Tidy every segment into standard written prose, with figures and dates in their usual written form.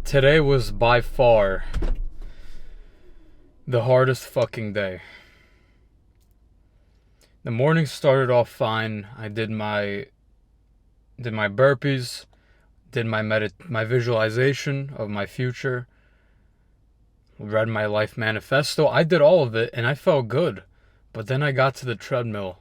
Today was by far the hardest fucking day. The morning started off fine. I did my burpees, did my visualization of my future, read my life manifesto. I did all of it and I felt good. But then I got to the treadmill.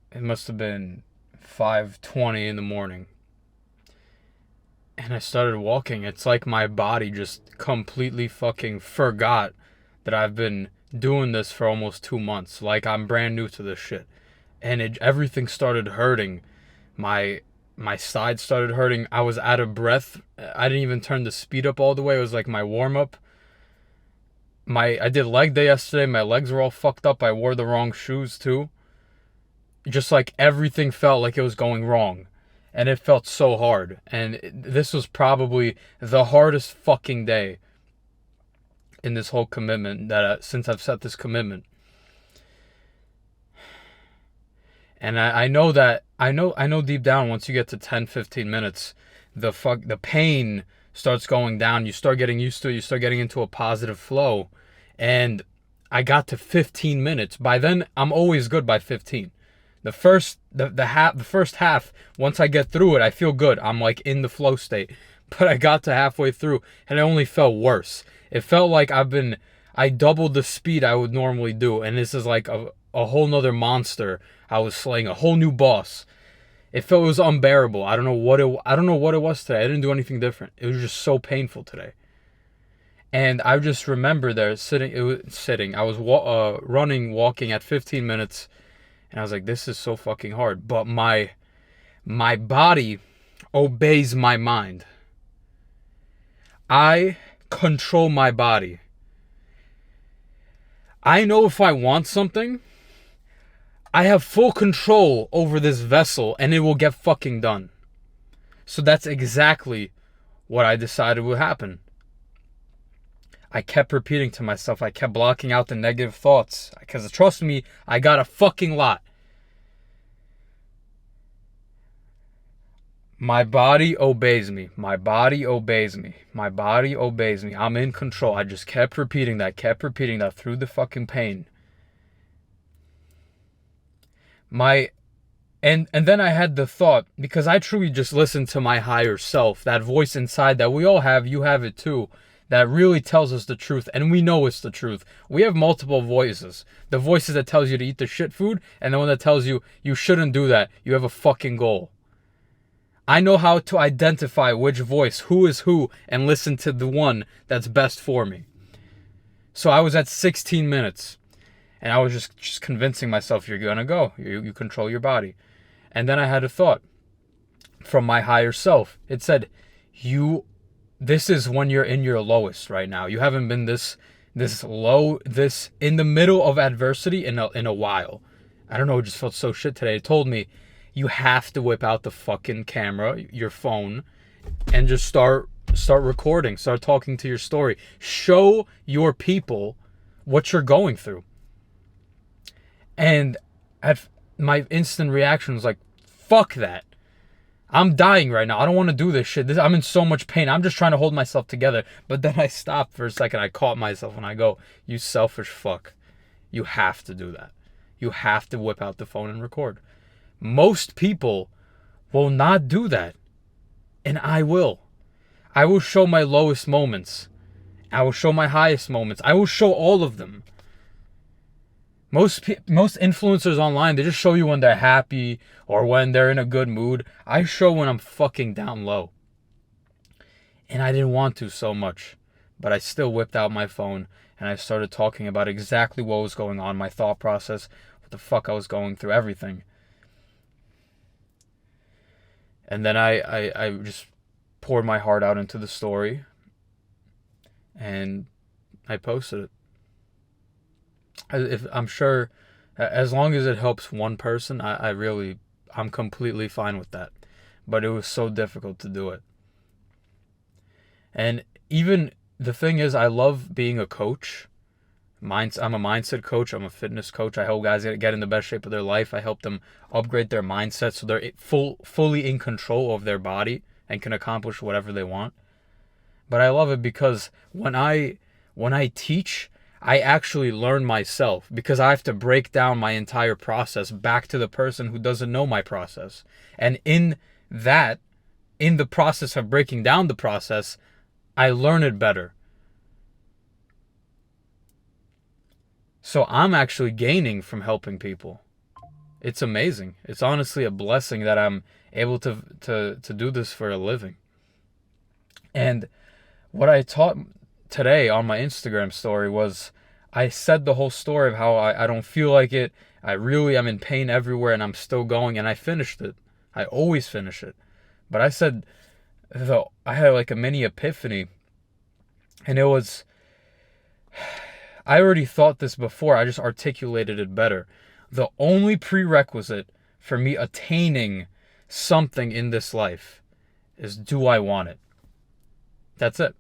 It must have been 5:20 in the morning. And I started walking. It's like my body just completely fucking forgot that I've been doing this for almost 2 months. Like I'm brand new to this shit. And everything started hurting. My side started hurting. I was out of breath. I didn't even turn the speed up all the way. It was like my warm up. I did leg day yesterday. My legs were all fucked up. I wore the wrong shoes too. Just like everything felt like it was going wrong. And it felt so hard. And this was probably the hardest fucking day in this whole commitment since I've set this commitment. And I know deep down once you get to 10-15 minutes, the pain starts going down. You start getting used to it. You start getting into a positive flow. And I got to 15 minutes. By then, I'm always good by 15. The first half, once I get through it, I feel good. I'm like in the flow state. But I got to halfway through and it only felt worse. It felt like I doubled the speed I would normally do. And this is like a whole nother monster I was slaying, a whole new boss. It was unbearable. I don't know what it was today. I didn't do anything different. It was just so painful today. And I just remember there sitting. I was walking at 15 minutes. And I was like, this is so fucking hard. But my body obeys my mind. I control my body. I know if I want something, I have full control over this vessel and it will get fucking done. So that's exactly what I decided would happen. I kept repeating to myself. I kept blocking out the negative thoughts. Because trust me, I got a fucking lot. My body obeys me. My body obeys me. My body obeys me. I'm in control. I just kept repeating that through the fucking pain. And then I had the thought, because I truly just listened to my higher self, that voice inside that we all have, you have it too, that really tells us the truth, and we know it's the truth. We have multiple voices. The voices that tells you to eat the shit food, and the one that tells you you shouldn't do that. You have a fucking goal. I know how to identify which voice, who is who, and listen to the one that's best for me. So I was at 16 minutes, and I was just convincing myself, you're gonna go. You control your body. And then I had a thought from my higher self. It said, this is when you're in your lowest right now. You haven't been this low, this in the middle of adversity in a while. I don't know, it just felt so shit today. It told me, you have to whip out the fucking camera, your phone, and just start recording, start talking to your story. Show your people what you're going through. And my instant reaction was like, fuck that. I'm dying right now. I don't want to do this shit. I'm in so much pain. I'm just trying to hold myself together. But then I stopped for a second. I caught myself and I go, you selfish fuck. You have to do that. You have to whip out the phone and record. Most people will not do that. And I will. I will show my lowest moments. I will show my highest moments. I will show all of them. Most influencers online, they just show you when they're happy or when they're in a good mood. I show when I'm fucking down low. And I didn't want to so much. But I still whipped out my phone and I started talking about exactly what was going on, my thought process, what the fuck I was going through, everything. And then I just poured my heart out into the story. And I posted it. I'm sure, as long as it helps one person, I'm completely fine with that. But it was so difficult to do it. And even the thing is, I love being a coach. I'm a mindset coach. I'm a fitness coach. I help guys get in the best shape of their life. I help them upgrade their mindset so they're fully in control of their body and can accomplish whatever they want. But I love it because when I teach, I actually learn myself because I have to break down my entire process back to the person who doesn't know my process. And that, in the process of breaking down the process, I learn it better. So I'm actually gaining from helping people. It's amazing. It's honestly a blessing that I'm able to do this for a living. And what I taught today on my Instagram story was, I said the whole story of how I don't feel like it. I really am in pain everywhere and I'm still going, and I finished it. I always finish it. But I said, though, I had like a mini epiphany, and it was, I already thought this before, I just articulated it better. The only prerequisite for me attaining something in this life is, do I want it? That's it.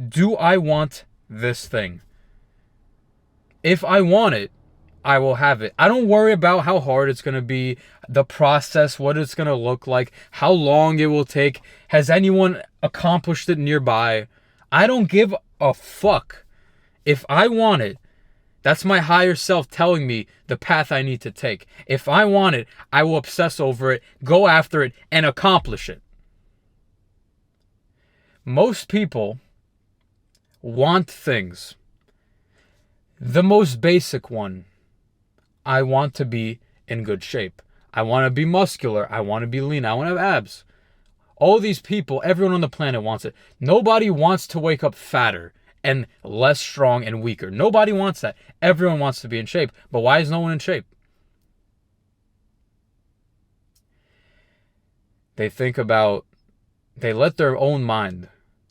Do I want this thing? If I want it, I will have it. I don't worry about how hard it's going to be, the process, what it's going to look like, how long it will take. Has anyone accomplished it nearby? I don't give a fuck. If I want it, that's my higher self telling me the path I need to take. If I want it, I will obsess over it, go after it, and accomplish it. Most people want things. The most basic one, I want to be in good shape. I want to be muscular. I want to be lean. I want to have abs. All these people, everyone on the planet wants it. Nobody wants to wake up fatter and less strong and weaker. Nobody wants that. Everyone wants to be in shape. But why is no one in shape? They let their own mind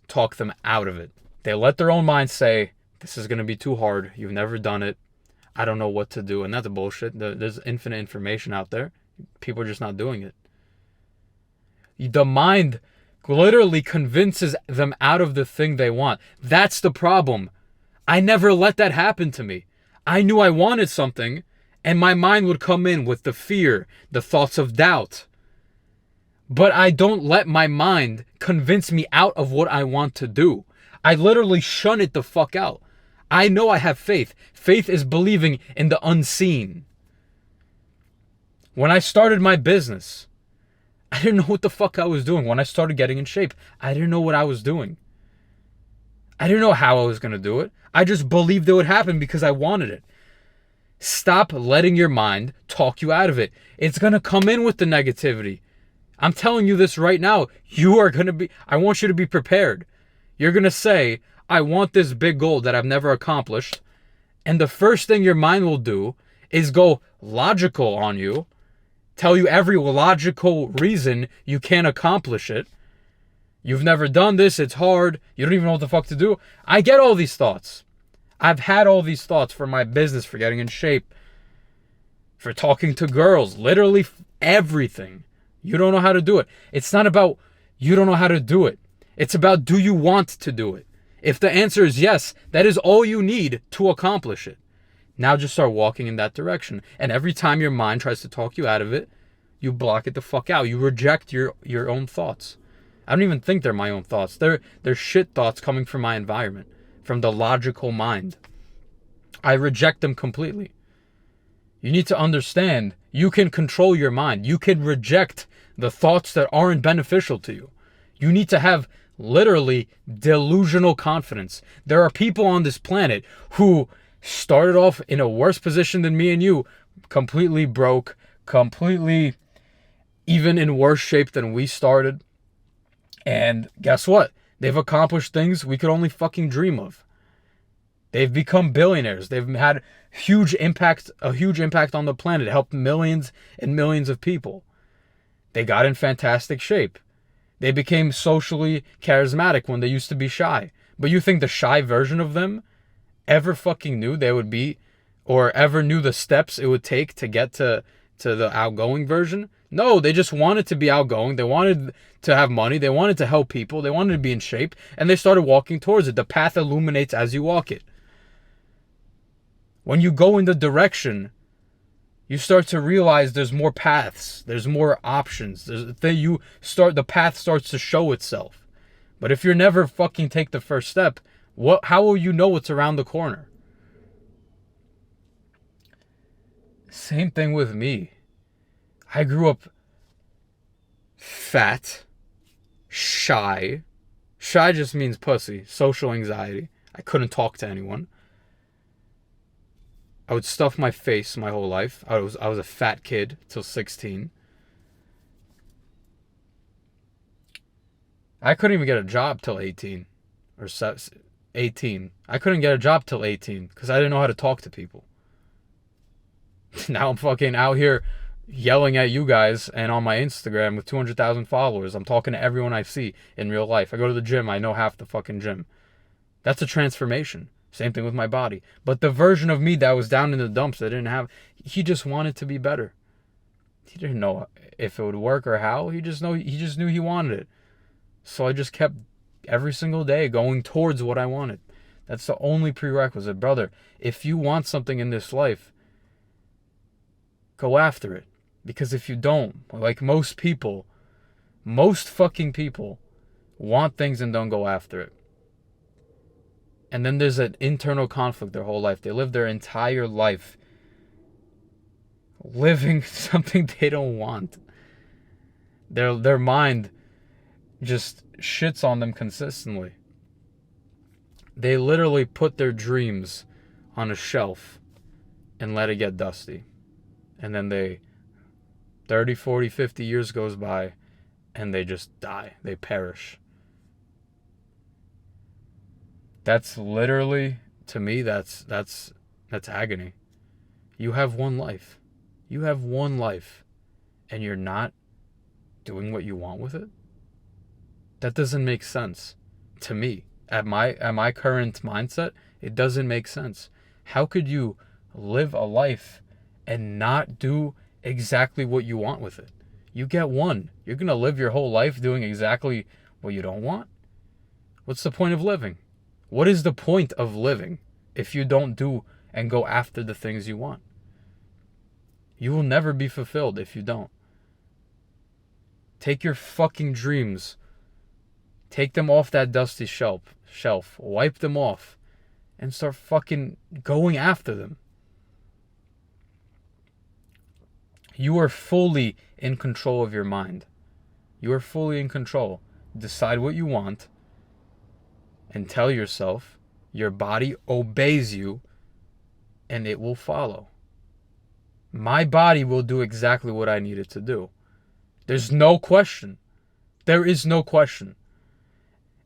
talk them out of it. They let their own mind say, this is going to be too hard. You've never done it. I don't know what to do. And that's bullshit. There's infinite information out there. People are just not doing it. The mind literally convinces them out of the thing they want. That's the problem. I never let that happen to me. I knew I wanted something, and my mind would come in with the fear, the thoughts of doubt. But I don't let my mind convince me out of what I want to do. I literally shun it the fuck out. I know I have faith. Faith is believing in the unseen. When I started my business, I didn't know what the fuck I was doing. When I started getting in shape, I didn't know what I was doing. I didn't know how I was going to do it. I just believed it would happen because I wanted it. Stop letting your mind talk you out of it. It's going to come in with the negativity. I'm telling you this right now. I want you to be prepared. You're going to say, I want this big goal that I've never accomplished. And the first thing your mind will do is go logical on you, tell you every logical reason you can't accomplish it. You've never done this. It's hard. You don't even know what the fuck to do. I get all these thoughts. I've had all these thoughts for my business, for getting in shape, for talking to girls, literally everything. You don't know how to do it. It's not about you don't know how to do it. It's about, do you want to do it? If the answer is yes, that is all you need to accomplish it. Now just start walking in that direction. And every time your mind tries to talk you out of it, you block it the fuck out. You reject your own thoughts. I don't even think they're my own thoughts. They're shit thoughts coming from my environment, from the logical mind. I reject them completely. You need to understand, you can control your mind. You can reject the thoughts that aren't beneficial to you. You need to have literally delusional confidence. There are people on this planet who started off in a worse position than me and you, completely broke, completely even in worse shape than we started. And guess what? They've accomplished things we could only fucking dream of. They've become billionaires. They've had a huge impact on the planet, helped millions and millions of people. They got in fantastic shape. They became socially charismatic when they used to be shy. But you think the shy version of them ever fucking knew they would be, or ever knew the steps it would take to get to the outgoing version? No, they just wanted to be outgoing. They wanted to have money. They wanted to help people. They wanted to be in shape. And they started walking towards it. The path illuminates as you walk it. When you go in the direction, you start to realize there's more paths. There's more options. The path starts to show itself. But if you never fucking take the first step, how will you know what's around the corner? Same thing with me. I grew up fat, shy. Shy just means pussy, social anxiety. I couldn't talk to anyone. I would stuff my face my whole life. I was a fat kid till 16. I couldn't even get a job till 18 or 18. I couldn't get a job till 18 because I didn't know how to talk to people. Now I'm fucking out here yelling at you guys and on my Instagram with 200,000 followers. I'm talking to everyone I see in real life. I go to the gym. I know half the fucking gym. That's a transformation. Same thing with my body. But the version of me that was down in the dumps that didn't have, he just wanted to be better. He didn't know if it would work or how. He just knew he wanted it. So I just kept every single day going towards what I wanted. That's the only prerequisite, brother. If you want something in this life, go after it. Because if you don't, like most people, most fucking people want things and don't go after it. And then there's an internal conflict their whole life. They live their entire life living something they don't want. Their mind just shits on them consistently. They literally put their dreams on a shelf and let it get dusty. And then 30, 40, 50 years goes by and they just die. They perish. That's literally, to me, that's agony. You have one life. You have one life and you're not doing what you want with it? That doesn't make sense to me. At my current mindset, it doesn't make sense. How could you live a life and not do exactly what you want with it? You get one. You're going to live your whole life doing exactly what you don't want? What's the point of living? What is the point of living if you don't do and go after the things you want? You will never be fulfilled if you don't. Take your fucking dreams. Take them off that dusty shelf. Wipe them off. And start fucking going after them. You are fully in control of your mind. You are fully in control. Decide what you want. And tell yourself your body obeys you and it will follow. My body will do exactly what I need it to do. There's no question. There is no question.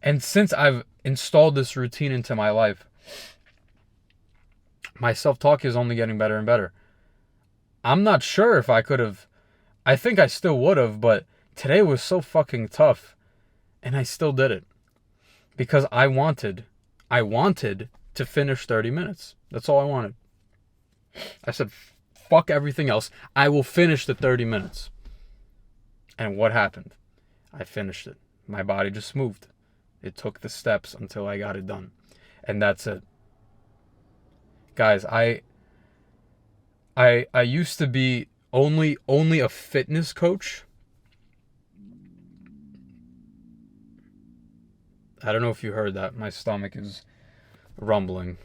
And since I've installed this routine into my life, my self-talk is only getting better and better. I'm not sure if I could have, I think I still would have, but today was so fucking tough and I still did it. Because I wanted to finish 30 minutes. That's all I wanted. I said, fuck everything else. I will finish the 30 minutes. And what happened? I finished it. My body just moved. It took the steps until I got it done. And that's it. Guys, I used to be only a fitness coach. I don't know if you heard that. My stomach is rumbling.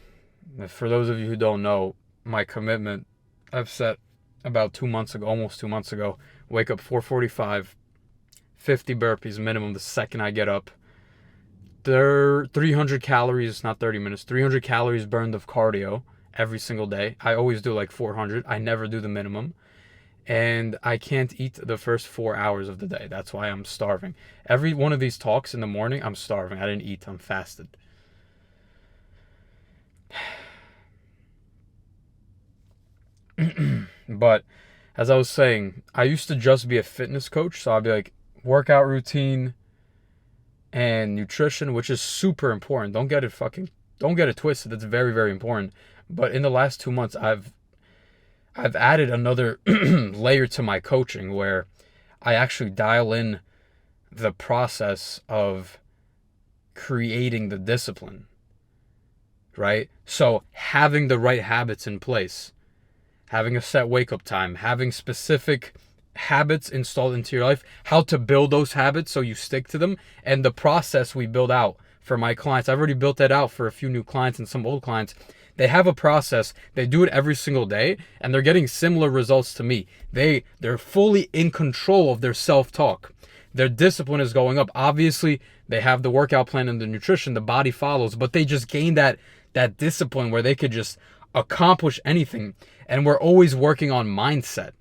For those of you who don't know, my commitment I've set about 2 months ago, almost 2 months ago. Wake up 4:45, 50 burpees minimum the second I get up. 300 calories, not 30 minutes, 300 calories burned of cardio every single day. I always do like 400. I never do the minimum. And I can't eat the first 4 hours of the day. That's why I'm starving. Every one of these talks in the morning, I'm starving. I didn't eat. I'm fasted. But as I was saying, I used to just be a fitness coach. So I'd be like, workout routine and nutrition, which is super important. Don't get it twisted. That's very, very important. But in the last 2 months, I've added another layer to my coaching where I actually dial in the process of creating the discipline, right? So having the right habits in place, having a set wake-up time, having specific habits installed into your life, how to build those habits so you stick to them, and the process we build out for my clients. I've already built that out for a few new clients and some old clients. They have a process. They do it every single day, and they're getting similar results to me. They're fully in control of their self-talk. Their discipline is going up. Obviously, they have the workout plan and the nutrition. The body follows, but they just gain that discipline where they could just accomplish anything. And we're always working on mindset.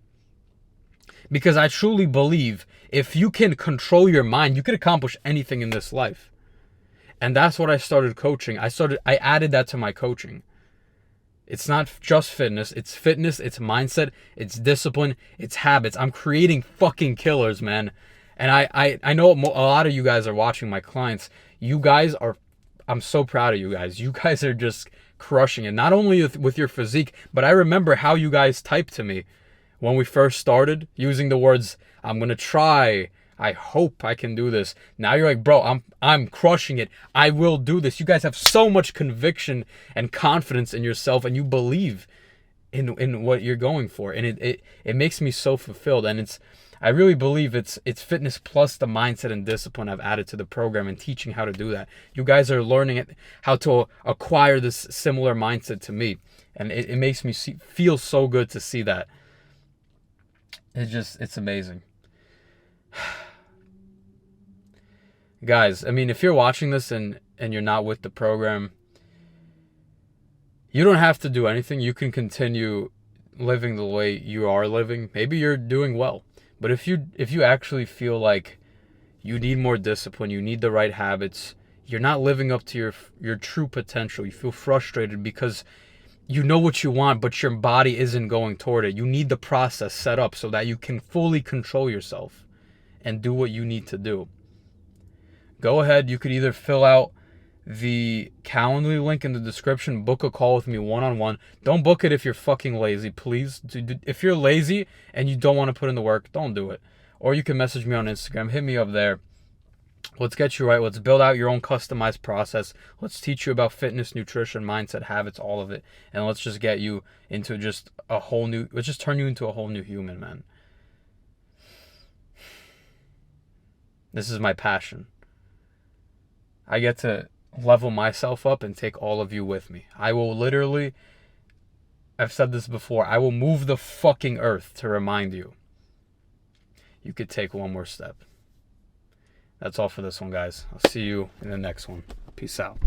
Because I truly believe if you can control your mind, you can accomplish anything in this life. And that's what I started coaching. I added that to my coaching. It's not just fitness, it's mindset, it's discipline, it's habits. I'm creating fucking killers, man. And I know a lot of you guys are watching, my clients. I'm so proud of you guys. You guys are just crushing it. Not only with your physique, but I remember how you guys typed to me when we first started, using the words, I'm going to try, I hope I can do this. Now you're like, bro, I'm crushing it. I will do this. You guys have so much conviction and confidence in yourself, and you believe in what you're going for. And it makes me so fulfilled. And I really believe it's fitness plus the mindset and discipline I've added to the program and teaching how to do that. You guys are learning how to acquire this similar mindset to me. And it makes me feel so good to see that. It's amazing. Guys, I mean, if you're watching this and you're not with the program, you don't have to do anything. You can continue living the way you are living. Maybe you're doing well. But if you actually feel like you need more discipline, you need the right habits, you're not living up to your true potential, you feel frustrated because you know what you want, but your body isn't going toward it. You need the process set up so that you can fully control yourself and do what you need to do. Go ahead. You could either fill out the Calendly link in the description, book a call with me one-on-one. Don't book it if you're fucking lazy, please. If you're lazy and you don't want to put in the work, don't do it. Or you can message me on Instagram. Hit me up there. Let's get you right. Let's build out your own customized process. Let's teach you about fitness, nutrition, mindset, habits, all of it. And let's just get you into let's just turn you into a whole new human, man. This is my passion. I get to level myself up and take all of you with me. I will literally, I've said this before, I will move the fucking earth to remind you. You could take one more step. That's all for this one, guys. I'll see you in the next one. Peace out.